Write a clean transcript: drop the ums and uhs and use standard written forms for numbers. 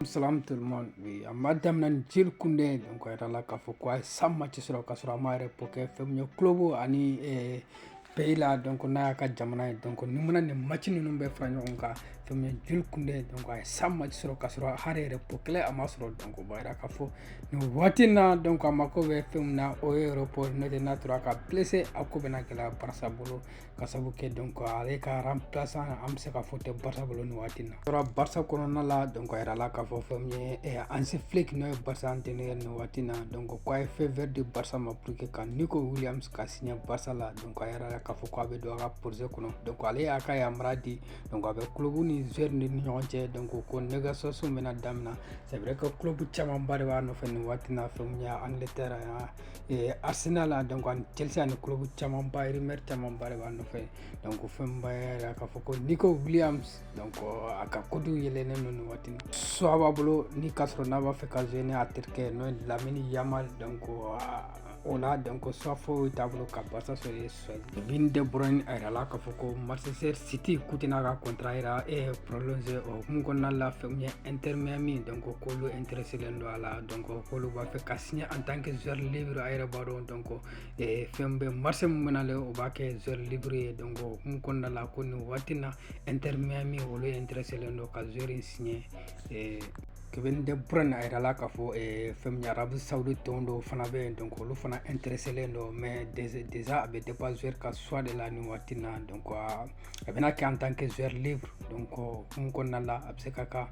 Salam tout le monde. Oui, madame nan jil kunde donc era la ka fo quoi sam match sura ka sura mare poke femyo club ani pays la donc na ka jamana donc ni muna ni match ni numbe franyo ka femyo jil kunde donc ay sam match sura ka sura harere poke le amasro donc ba era ka fo ni watina donc amako be femna o aéroport ne de natura ka blessé akobe na kala barça bolo kasabuke donc ale ka remplaçant am se ka fote barça bolo ni watina sura barça kono na la donc era la ka fo femye e ansi flick no barça antene ni watina donc quoi fait vert de barça ma pour que kan Nico Williams ka signé barça la donc era la ka fo ko be do ga projet kono donc ale aka ya mradi donc avec club ni joueur ni nyonje donc ko négociation mena damna c'est vrai que club chama bare wa no fen watina femya Angleterre et Arsenal donc an Chelsea an club chama bare mer chama bare wa no fe donc femba ya ka fo ko Nico Williams donc aka kodu yelene no watina so abablo ni kasro na ba fe ka jene aterke no Lamine Yamal donc ona donc soit fo tableau ka barça so Kevin De Bruyne era la ka foko Manchester City kutina ka contrat era e prolongé o mungo na la femie Inter Miami donc ko lo intéressé lendo ala donc ko lo ba fe ka signer en tant que joueur libre era baro donc e fembe marché menale o ba ke joueur libre donc mungo na la ko ni watina Inter Miami o lo intéressé lendo ka joueur signer e Kevin De Bruyne era la ka fo femia Arabie Saoudite tondo fana be donc lu fana intéressé lendo mais déjà avec des pas joueur ka soit de la ni watina donc abena ki en tant que joueur libre donc mun ko nala abse kaka